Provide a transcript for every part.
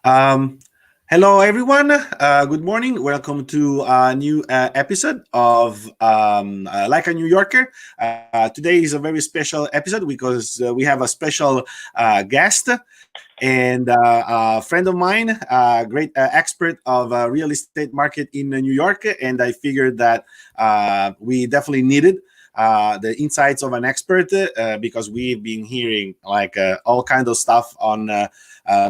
Um, Hello, everyone. Good morning. Welcome to a new episode of Like a New Yorker. Today is a very special episode because we have a special guest and a friend of mine, a great expert of real estate market in New York. And I figured that we definitely needed the insights of an expert because we've been hearing like all kinds of stuff on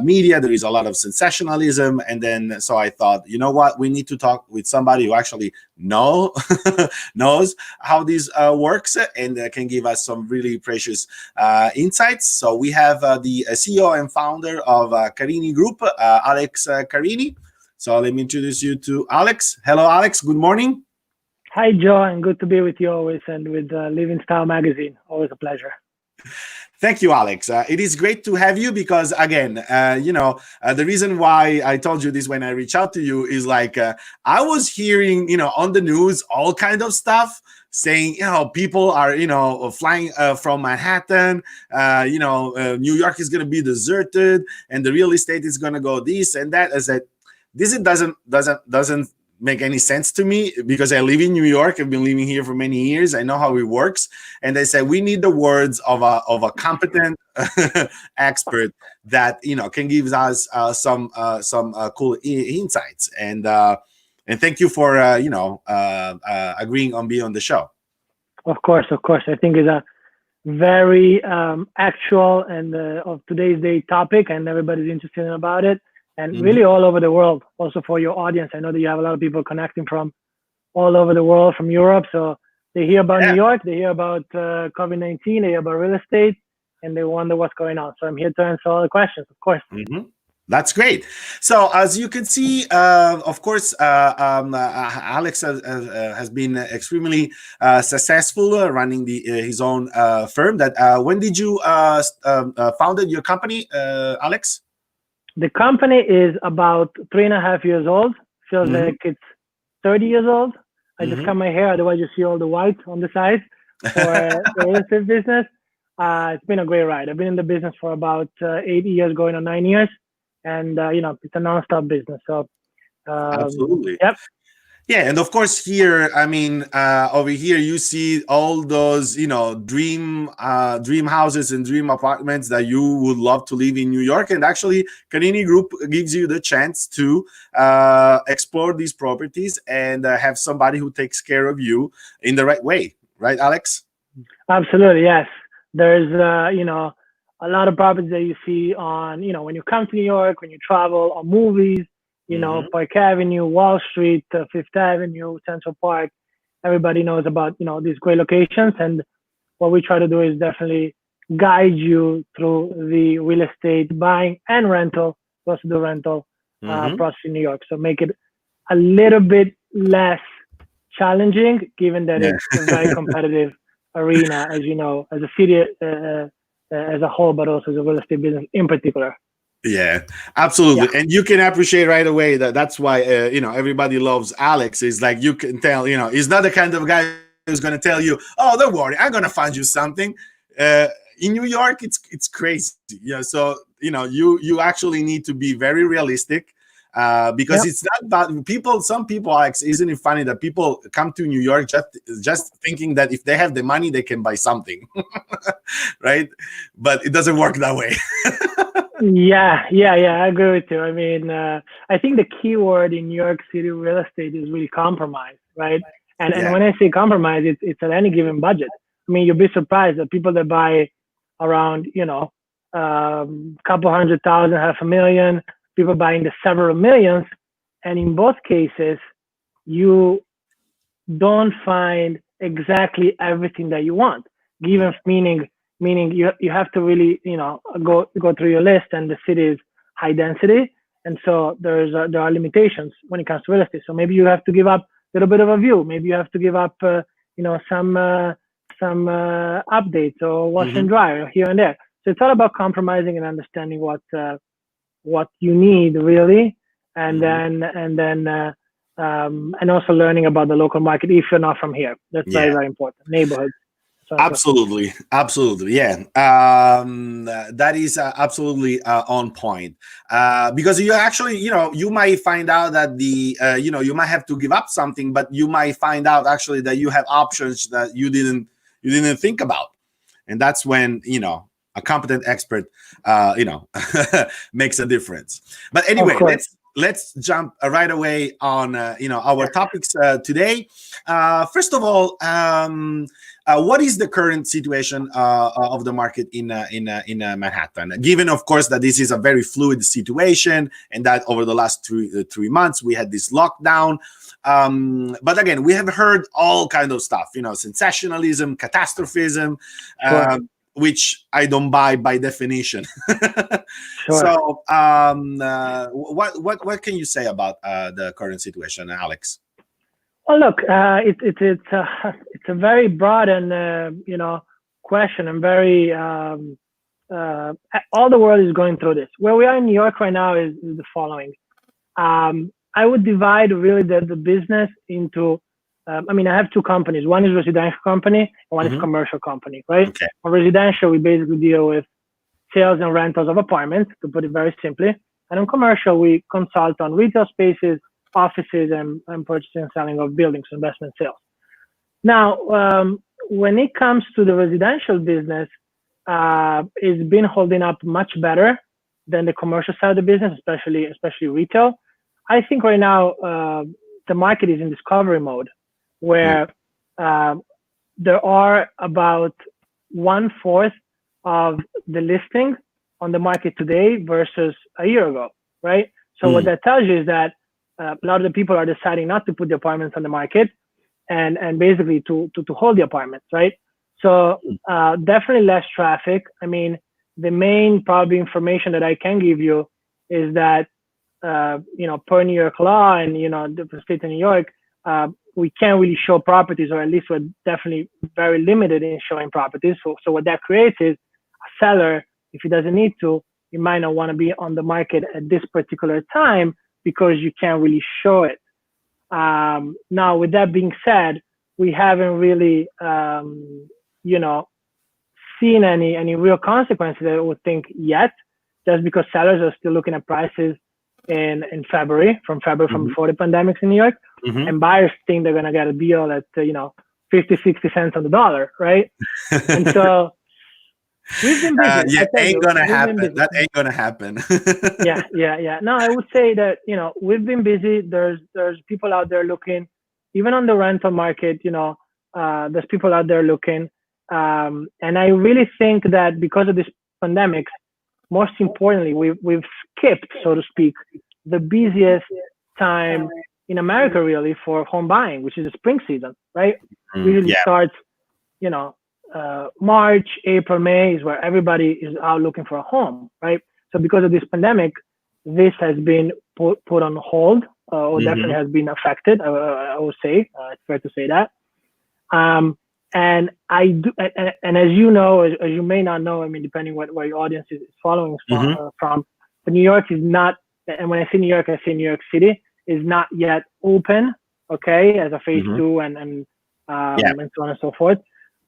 media. There is a lot of sensationalism, and then so I thought, you know what, we need to talk with somebody who actually knows how this works and can give us some really precious insights. So we have the CEO and founder of Carini Group, Alex Carini. So let me introduce you to Alex. Hello, Alex. Good morning. Hi, Joe, and good to be with you always and with Living Style Magazine. Always a pleasure. Thank you, Alex. It is great to have you because, again, the reason why I told you this when I reached out to you is like I was hearing, on the news, all kind of stuff saying, people are, flying from Manhattan, New York is going to be deserted and the real estate is going to go this and that. I said, this doesn't make any sense to me because I live in New York. I've been living here for many years. I know how it works. And they said we need the words of a competent expert that can give us some cool insights. And thank you for agreeing on being on the show. Of course. I think it's a very actual and of today's day topic, and everybody's interested about it. And really all over the world, also for your audience. I know that you have a lot of people connecting from all over the world, from Europe. So they hear about New York, they hear about COVID-19, they hear about real estate, and they wonder what's going on. So I'm here to answer all the questions, of course. That's great. So as you can see, of course, Alex has been extremely successful running his own firm. When did you founded your company, Alex? The company is about 3.5 years old. Feels like it's 30 years old. I just cut my hair, otherwise you see all the white on the side for the real estate business. It's been a great ride. I've been in the business for about 8 years, going on 9 years. And, it's a nonstop business. So, absolutely. Yep. Yeah, and of course here, I mean, over here you see all those, dream houses and dream apartments that you would love to live in New York. And actually, Carini Group gives you the chance to explore these properties and have somebody who takes care of you in the right way, right, Alex? Absolutely, yes. There's, a lot of properties that you see on, when you come to New York, when you travel, on movies. Park Avenue, Wall Street, Fifth Avenue, Central Park. Everybody knows about, these great locations. And what we try to do is definitely guide you through the real estate buying and rental, plus the rental process in New York. So make it a little bit less challenging, given that it's a very competitive arena, as you know, as a city as a whole, but also as a real estate business in particular. Yeah, absolutely. Yeah. And you can appreciate right away that's why, everybody loves Alex. Is like, you can tell, he's not the kind of guy who's going to tell you, oh, don't worry, I'm going to find you something. In New York, it's crazy. Yeah. So, you actually need to be very realistic because it's not about people. Some people, Alex, isn't it funny that people come to New York just thinking that if they have the money, they can buy something, right? But it doesn't work that way. Yeah, I agree with you. I mean, I think the key word in New York City real estate is really compromise, right? And when I say compromise, it's at any given budget. I mean, you'll be surprised that people that buy around, couple 100,000, $500,000, people buying the several millions, and in both cases, you don't find exactly everything that you want. Given meaning you have to really go through your list, and the city is high density, and so there are limitations when it comes to real estate. So maybe you have to give up a little bit of a view. Maybe you have to give up some updates or wash and dry here and there. So it's all about compromising and understanding what you need really, and then also learning about the local market if you're not from here. That's very, very important. Neighborhoods. Absolutely, absolutely, yeah. That is absolutely on point. Because you actually, you might find out that you might have to give up something, but you might find out actually that you have options that you didn't think about, and that's when a competent expert, makes a difference. But Of anyway, course. let's jump right away on our topics today. First of all, what is the current situation of the market in Manhattan? Given, of course, that this is a very fluid situation, and that over the last 3 months we had this lockdown. But again, we have heard all kind of stuff, sensationalism, catastrophism, Sure. which I don't buy by definition. Sure. So, what can you say about the current situation, Alex? Well, look, it's a very broad and question, and very all the world is going through this. Where we are in New York right now is the following. I would divide really the business into. I have two companies. One is residential company, and one is commercial company. Right? Okay. On residential, we basically deal with sales and rentals of apartments, to put it very simply. And on commercial, we consult on retail spaces, offices, and purchasing and selling of buildings, investment sales. Now, when it comes to the residential business, it's been holding up much better than the commercial side of the business, especially retail. I think right now the market is in discovery mode, where there are about 1/4 of the listings on the market today versus a year ago, right? So what that tells you is that a lot of the people are deciding not to put the apartments on the market, and basically to hold the apartments, right? So definitely less traffic. I mean, the main probably information that I can give you is that per New York law and the state of New York, we can't really show properties, or at least we're definitely very limited in showing properties. So what that creates is a seller, if he doesn't need to, he might not want to be on the market at this particular time because you can't really show it. Now, with that being said, we haven't really, seen any real consequences, I would think, yet, just because sellers are still looking at prices in February, from before the pandemic in New York, and buyers think they're going to get a deal at, 50, 60 cents on the dollar, right? And so we've been busy. Ain't gonna happen. That ain't gonna happen. Yeah. No, I would say that, we've been busy. There's people out there looking, even on the rental market, there's people out there looking. And I really think that because of this pandemic, most importantly, we've skipped, so to speak, the busiest time in America really for home buying, which is the spring season, right? Usually starts, March, April, May is where everybody is out looking for a home, right? So because of this pandemic, this has been put on hold, or definitely has been affected. I would say it's fair to say that. And I do, and as you know, as you may not know, I mean, depending where your audience is following from, but New York is not, and when I say New York, I say New York City is not yet open, okay, as a phase 2 and so on and so forth.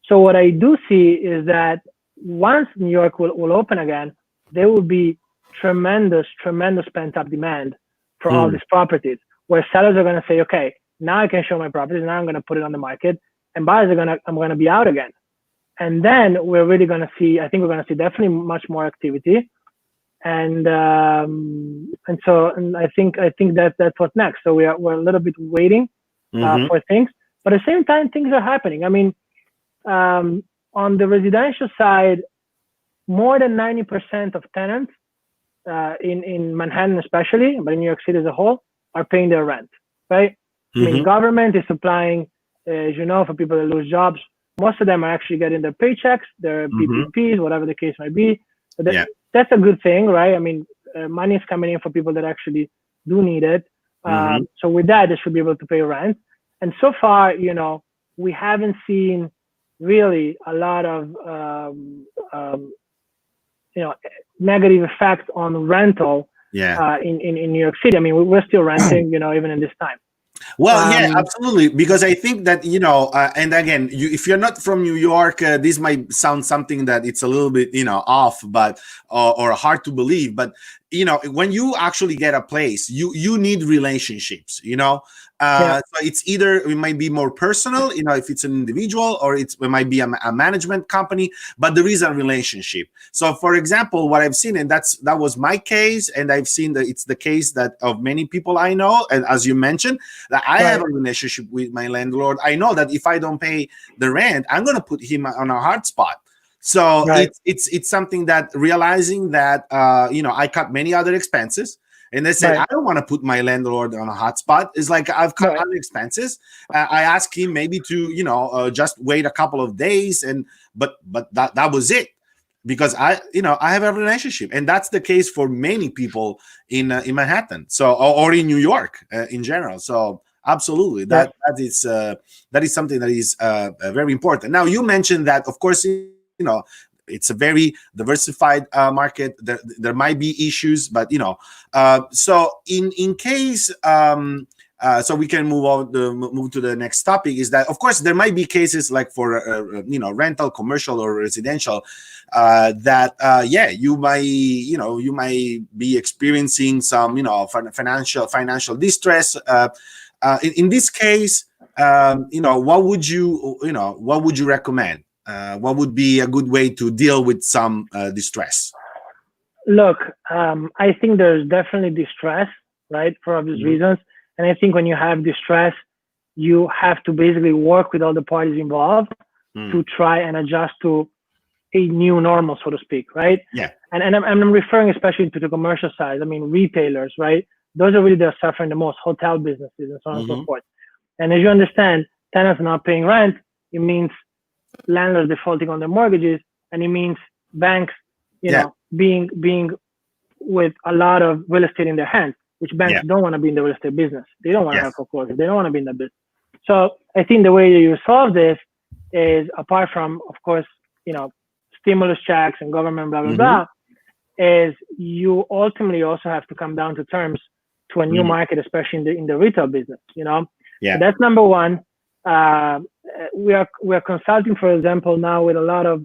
So what I do see is that once New York will open again, there will be tremendous pent up demand for all these properties, where sellers are going to say, okay, now I can show my properties, now I'm going to put it on the market, and buyers I'm going to be out again. And then we're really going to see, I think we're going to see definitely much more activity. And so I think that's what's next. So we're a little bit waiting for things, but at the same time, things are happening. I mean, on the residential side, more than 90% of tenants in Manhattan especially, but in New York City as a whole, are paying their rent, right? I mean, government is supplying, as you know, for people that lose jobs. Most of them are actually getting their paychecks, their PPPs, whatever the case might be. So that's a good thing, right? I mean, money is coming in for people that actually do need it. So with that, they should be able to pay rent. And so far, we haven't seen really a lot of, negative effect on rental in New York City. I mean, we're still renting, even in this time. Well, yeah, Um, absolutely. Because I think that, and again, if you're not from New York, this might sound something that it's a little bit, off, but or hard to believe. But when you actually get a place, you need relationships. yeah, So it's either it might be more personal, if it's an individual, or it might be a management company, but there is a relationship. So, for example, what I've seen, and that was my case, and I've seen that it's the case that of many people I know, and as you mentioned, that I have right, a relationship with my landlord. I know that if I don't pay the rent, I'm going to put him on a hard spot. So right, it's something that realizing that I cut many other expenses, and they said right, I don't want to put my landlord on a hot spot. It's like I've cut right, other expenses. I asked him maybe to just wait a couple of days, and but that was it, because I have a relationship, and that's the case for many people in Manhattan, so or in New York in general. So absolutely, yeah, that is something that is very important. Now, you mentioned that, of course, it's a very diversified market. There might be issues, but so in case. So we can move to the next topic. Is that, of course, there might be cases like for rental, commercial, or residential, that yeah, you might be experiencing some financial distress. In this case, what would you recommend? What would be a good way to deal with some distress? look, I think there's definitely distress, right, for obvious Hmm. reasons. And I think when you have distress, you have to basically work with all the parties involved to Mm. try and adjust to a new normal, so to speak, right? Yeah. And I'm referring especially to the commercial side. I mean, retailers, right? Those are really they're suffering the most, hotel businesses and so on and so Hmm. forth. And as you understand, tenants not paying rent, it means landlords defaulting on their mortgages, and it means banks, Yeah. being with a lot of real estate in their hands, which banks Yeah. don't want to be in the real estate business. They don't want to have Yes. foreclosure. They don't want to be in that business. So I think the way that you solve this is, apart from, of course, stimulus checks and government, blah blah Hmm. blah, is you ultimately also have to come down to terms to a new Hmm. market, especially in the retail business. So Yeah. that's number one. Uh, we are consulting, for example, now with a lot of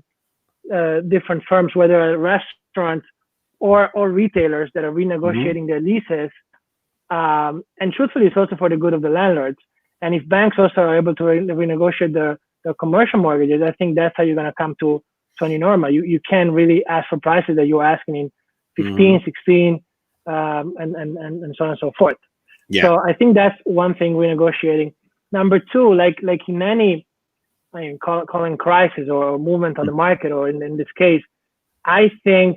different firms, whether restaurants or retailers that are Hmm. renegotiating their leases. And truthfully, it's also for the good of the landlords. And if banks also are able to renegotiate the commercial mortgages, I think that's how you're going to come to a new normal. You can really ask for prices that you're asking in Hmm. 15, 16, and so on and so forth. Yeah. So I think that's one thing, renegotiating. Number two, like in any, calling crisis or movement on the market, or in this case, I think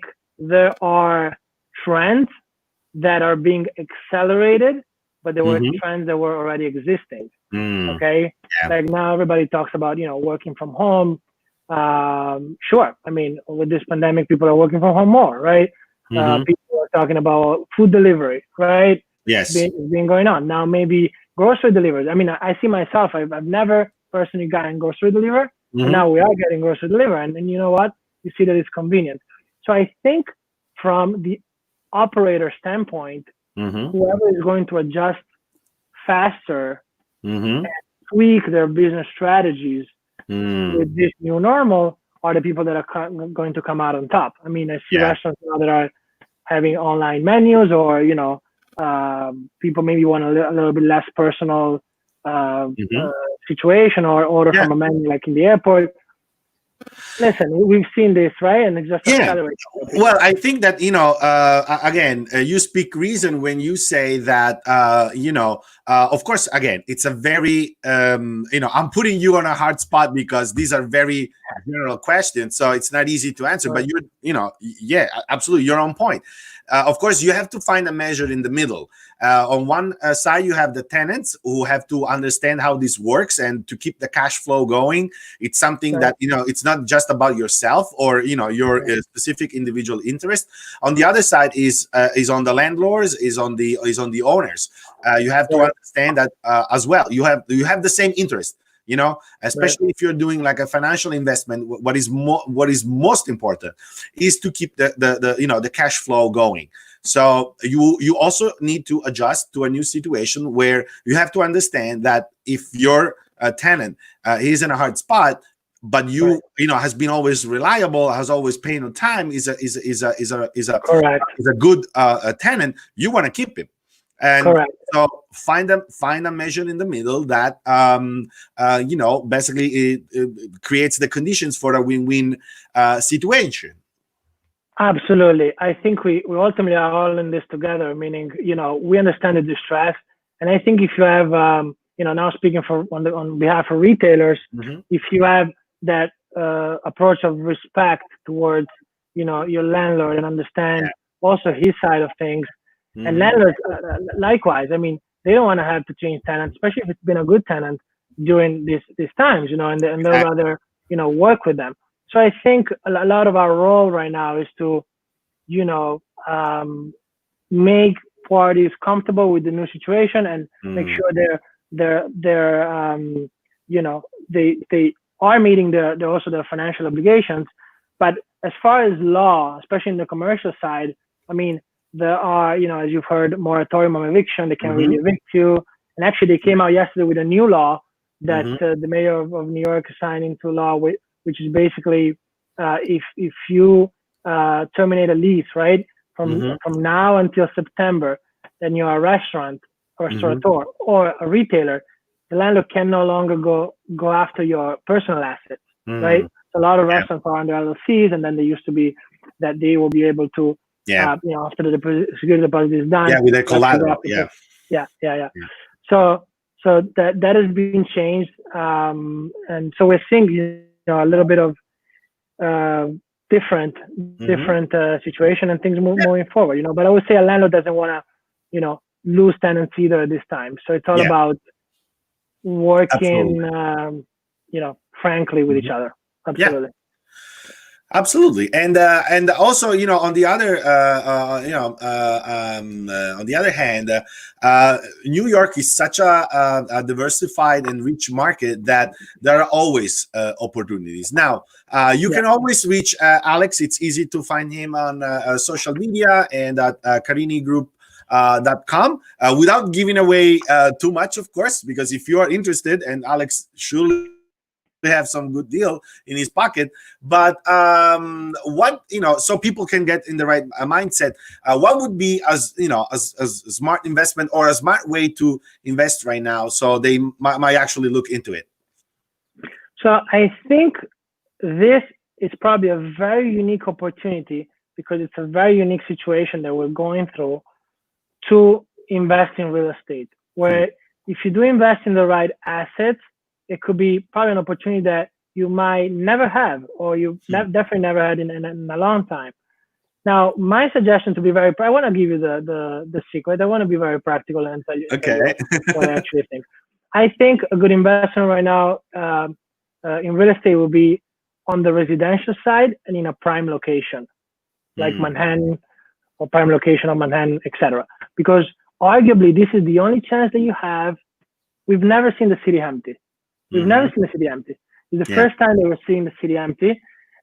there are trends that are being accelerated, but there were Hmm. trends that were already existing. Mm. Okay, Yeah. like now everybody talks about working from home. Sure, I mean, with this pandemic, people are working from home more, right? Hmm. People are talking about food delivery, right? Yes. It's been going on now. Maybe grocery deliveries. I mean, I see myself. I've never personally gotten grocery delivered, but Hmm. now we are getting grocery delivered, and you know what? You see that it's convenient. So I think from the operator standpoint, Hmm. whoever is going to adjust faster, Hmm. tweak their business strategies Mm. with this new normal, are the people that are going to come out on top. I mean, I see Yeah. restaurants now that are having online menus, or people maybe want a little bit less personal uh, Hmm. uh, situation, or order Yeah. from a menu like in the airport. Listen, we've seen this, right? And it's just Yeah. accelerating for Well, people. I think that, again, you speak reason when you say that, of course, again, it's a very, I'm putting you on a hard spot because these are very general questions. So it's not easy to answer, but Right, yeah, absolutely. You're on point. Of course, you have to find a measure in the middle. On one side, you have the tenants who have to understand how this works and to keep the cash flow going. It's something right, that it's not just about yourself or your right, specific individual interest. On the other side is on the landlords, is on the owners. You have to right, understand that as well. You have the same interest. Right. especially if you're doing like a financial investment. What is most important is to keep the cash flow going. So you also need to adjust to a new situation where you have to understand that if your tenant is in a hard spot, but Right. has been always reliable, has always paid on time, Correct. is a good tenant, you want to keep him. And Correct. so find a measure in the middle that basically it creates the conditions for a win-win situation. Absolutely. I think we ultimately are all in this together, meaning, we understand the distress. And I think if you have, now speaking on behalf of retailers, Mhm. if you have that approach of respect towards, your landlord and understand Yeah. also his side of things, and Mhm. landlords likewise. I mean, they don't want to have to change tenants, especially if it's been a good tenant during these times, and they'll Exactly. rather, work with them. So I think a lot of our role right now is to, you know, um, make parties comfortable with the new situation and make Mm. sure they're they are meeting their also their financial obligations. But as far as law, especially in the commercial side, I mean, there are, as you've heard, moratorium on eviction. They can't really Mhm. evict you. And actually, they came out yesterday with a new law that Mhm. the mayor of New York signed into law, which is basically if you terminate a lease, right, Mhm. from now until September, then you're a restaurant or Mhm. restaurateur or a retailer, the landlord can no longer go after your personal assets, right? Mm. So a lot of Yeah. restaurants are under LLCs, and then they used to be that they will be able to, Yeah. after the security deposit is done, Yeah. With the that's when they collateral. have to Yeah. pay. Yeah, yeah, yeah. Yeah. So that has been changed, and so we're seeing, a little bit of uh, different Mhm. situation and things Yeah. moving forward. But I would say a landlord doesn't want to, lose tenants either at this time. So it's all Yeah. about working, Absolutely. frankly with each Mhm. other. Yeah. Absolutely. Absolutely, and also, on the other on the other hand, New York is such a diversified and rich market that there are always opportunities. Now, you Yeah. can always reach Alex. It's easy to find him on social media and at Carini Group. .com without giving away too much, of course, because if you are interested, and Alex surely have some good deal in his pocket, but what so people can get in the right mindset, what would be as smart investment or a smart way to invest right now, so they might actually look into it. So I think this is probably a very unique opportunity because it's a very unique situation that we're going through to invest in real estate. Hmm. Where if you do invest in the right assets, it could be probably an opportunity that you might never have, or you Hmm. definitely never had in a long time. Now, my suggestion to be I want to give you the secret. I want to be very practical and tell Okay. you what I actually think. I think a good investment right now in real estate will be on the residential side and in a prime location like Hmm. Manhattan or prime location of Manhattan, etc. Because arguably this is the only chance that you have. We've never seen the city empty. We've never Hmm. seen the city empty. It's the Yeah. first time that we're seeing the city empty.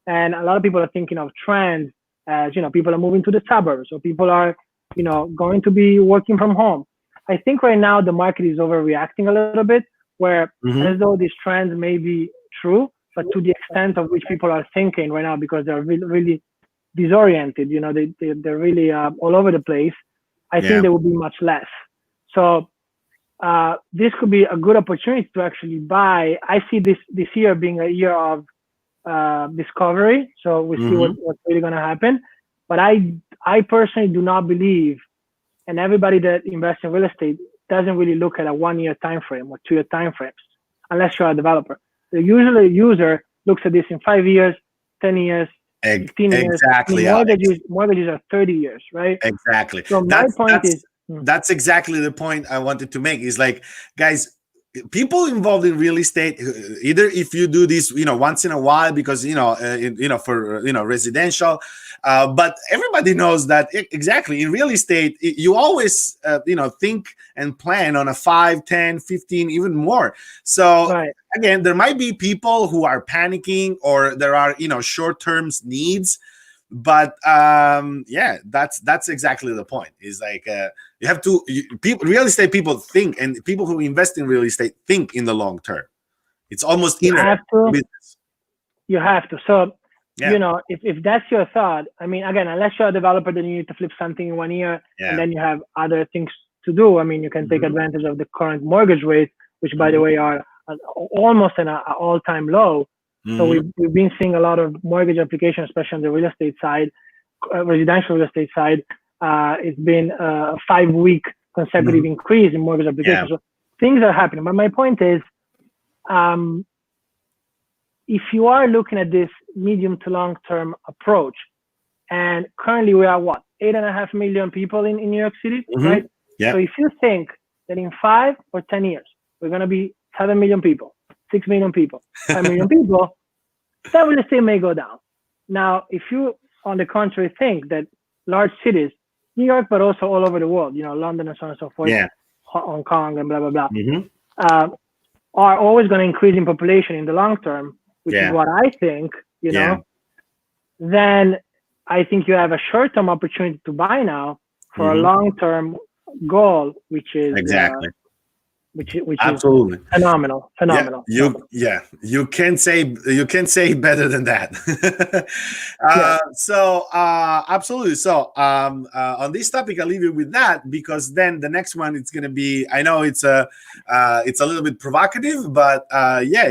And a lot of people are thinking of trends as, people are moving to the suburbs or people are, going to be working from home. I think right now the market is overreacting a little bit where as Hmm. though these trends may be true, but to the extent of which people are thinking right now because they're really, really disoriented, they're really all over the place. I think Yeah. there will be much less. So this could be a good opportunity to actually buy. I see this year being a year of discovery. So we see Hmm. what's really going to happen. But I personally do not believe, and everybody that invests in real estate doesn't really look at a 1 year time frame or 2 year time frames, unless you're a developer. The usually user looks at this in 5 years, 10 years, 15 years. I mean, Exactly, Alex. mortgages are 30 years, right? Exactly. So my That's point is, that's that's exactly the point I wanted to make. Is like, guys, people involved in real estate, either if you do this, once in a while, because for residential, but everybody knows that exactly in real estate, you always think and plan on a 5, 10, 15, even more. So Right. again, there might be people who are panicking, or there are short-term needs. But yeah, that's exactly the point. Is like you have to people real estate people think, and people who invest in real estate think in the long term. It's almost You have to. business. You have to. So Yeah. if that's your thought, I mean, again, unless you're a developer, then you need to flip something in 1 year, Yeah. and then you have other things to do. I mean, you can take advantage of the current mortgage rates, which, by the way, are almost an all-time low. So we've been seeing a lot of mortgage applications, especially on the real estate side, residential real estate side. It's been a 5-week consecutive increase in mortgage applications. So things are happening. But my point is, if you are looking at this medium to long-term approach, and currently we are 8.5 million people in New York City, right? Yeah. So if you think that in 5 or 10 years, we're going to be 7 million people, 6 million people, 5 million people, that real estate may go down. Now, if you, on the contrary, think that large cities, New York, but also all over the world, London and so on and so forth, Hong Kong and blah, blah, blah, are always going to increase in population in the long term, which is what I think, then I think you have a short-term opportunity to buy now for a long-term goal, which is exactly. Which Absolutely. is phenomenal. You can say better than that. So absolutely. So on this topic, I'll leave you with that, because then the next one, it's going to be, I know it's a little bit provocative, but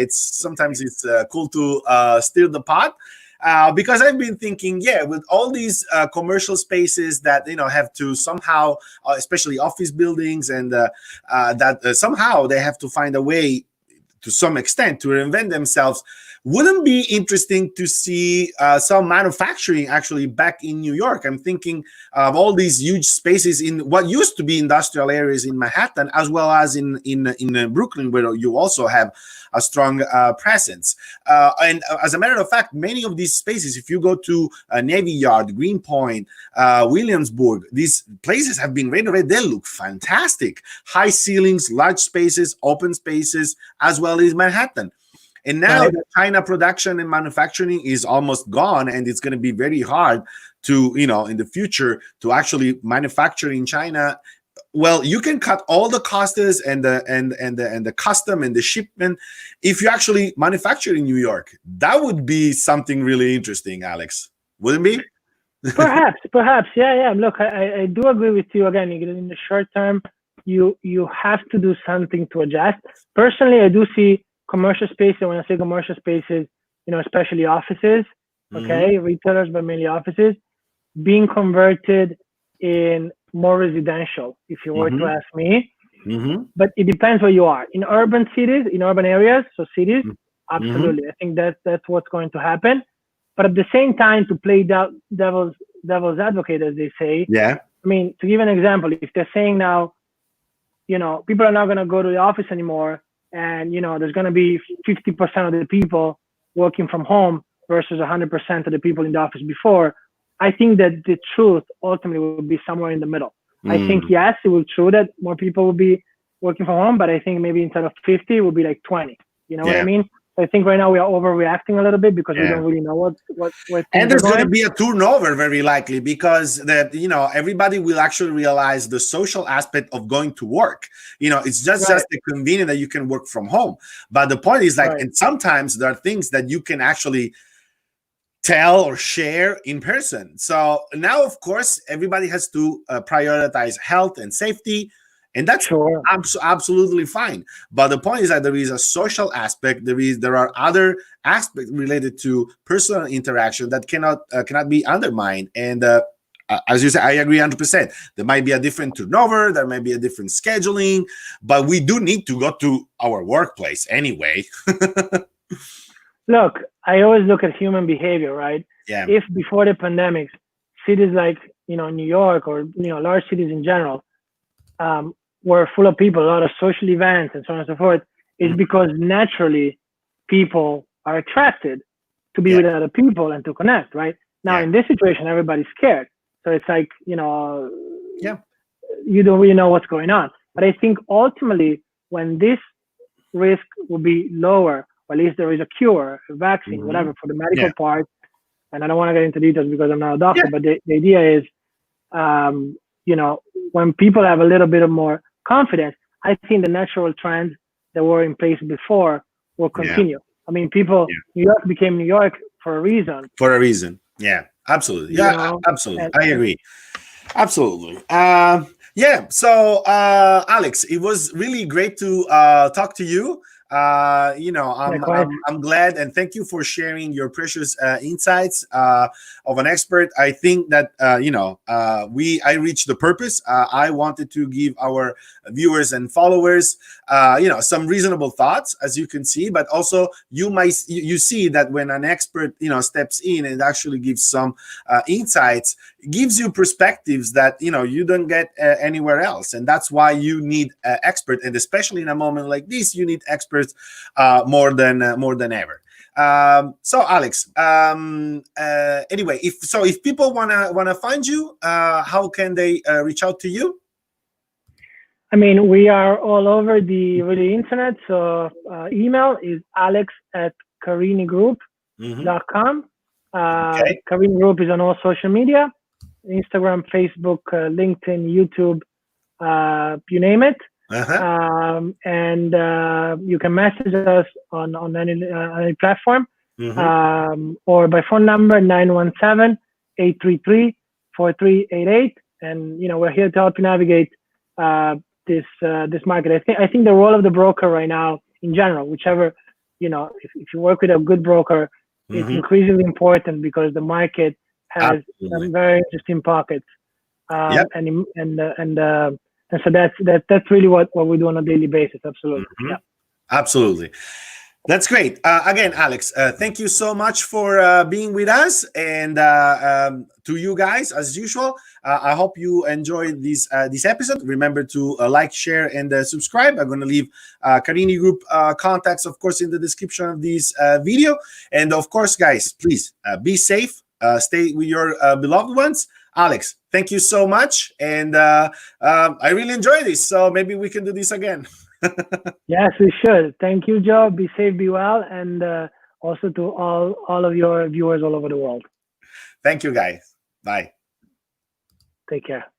sometimes it's cool to stir the pot. Because I've been thinking, with all these commercial spaces that have to somehow, especially office buildings, and that somehow they have to find a way, to some extent, to reinvent themselves. Wouldn't be interesting to see some manufacturing actually back in New York? I'm thinking of all these huge spaces in what used to be industrial areas in Manhattan, as well as in Brooklyn, where you also have a strong presence. And as a matter of fact, many of these spaces, if you go to Navy Yard, Greenpoint, Williamsburg, these places have been renovated. They look fantastic. High ceilings, large spaces, open spaces, as well as Manhattan. And now the China production and manufacturing is almost gone, and it's going to be very hard to, in the future, to actually manufacture in China. Well, you can cut all the costs and the custom and the shipment if you actually manufacture in New York. That would be something really interesting, Alex. Wouldn't it be? Perhaps. Yeah. Look, I do agree with you. Again, in the short term, you have to do something to adjust. Personally, I do see commercial spaces. When I say commercial spaces, especially offices, retailers, but mainly offices, being converted in more residential, if you were to ask me. But it depends where you are. In urban cities, in urban areas, so cities, absolutely. I think that's what's going to happen. But at the same time, to play devil's advocate, as they say. Yeah. I mean, to give an example, if they're saying now, people are not going to go to the office anymore, and there's going to be 50% of the people working from home versus 100% of the people in the office before, I think that the truth ultimately will be somewhere in the middle. I think, yes, it will be true that more people will be working from home, but I think maybe instead of 50, it will be like 20. You know what I mean? I think right now we are overreacting a little bit because we don't really know what and there's going to be a turnover very likely, because everybody will actually realize the social aspect of going to work. It's just the convenient that you can work from home. But the point is, and sometimes there are things that you can actually tell or share in person. So now, of course, everybody has to prioritize health and safety. And that's absolutely fine. But the point is that there is a social aspect. There are other aspects related to personal interaction that cannot be undermined. And as you say, I agree 100%. There might be a different turnover. There might be a different scheduling. But we do need to go to our workplace anyway. Look, I always look at human behavior, right? Yeah. If before the pandemic, cities like New York or large cities in general, were full of people, a lot of social events and so on and so forth, is because naturally people are attracted to be with other people and to connect, right? Now, in this situation, everybody's scared. So it's like, you don't really know what's going on. But I think ultimately, when this risk will be lower, or at least there is a cure, a vaccine, whatever, for the medical part, and I don't want to get into details because I'm not a doctor, but the idea is, when people have a little bit of more confidence, I think the natural trends that were in place before will continue. I mean, New York became New York for a reason. For a reason. Yeah, absolutely. Absolutely. I agree. Absolutely. So, Alex, it was really great to talk to you. I'm glad, and thank you for sharing your precious insights of an expert. I think that I reached the purpose. I wanted to give our viewers and followers some reasonable thoughts, as you can see, but also you see that when an expert steps in and actually gives some insights, gives you perspectives that you don't get anywhere else, and that's why you need expert, and especially in a moment like this, you need experts more than ever. So, Alex, anyway, if people wanna find you, how can they reach out to you? I mean, we are all over the internet. So email is alex@carinigroup.com. Carini Group is on all social media: Instagram, Facebook, LinkedIn, YouTube, you name it. And you can message us on any platform, or by phone number 917-833-4388. And we're here to help you navigate this market. I think the role of the broker right now, in general, whichever, if you work with a good broker, it's increasingly important because the market has some very interesting pockets. And so that's really what we do on a daily basis. Absolutely. Absolutely. That's great. Again, Alex, thank you so much for being with us. And to you guys, as usual, I hope you enjoyed this episode. Remember to like, share, and subscribe. I'm going to leave Carini Group contacts, of course, in the description of this video. And of course, guys, please be safe. Stay with your beloved ones. Alex, thank you so much. And I really enjoyed this. So maybe we can do this again. Yes, we should. Thank you, Joe. Be safe, be well, and also to all of your viewers all over the world. Thank you, guys. Bye. Take care.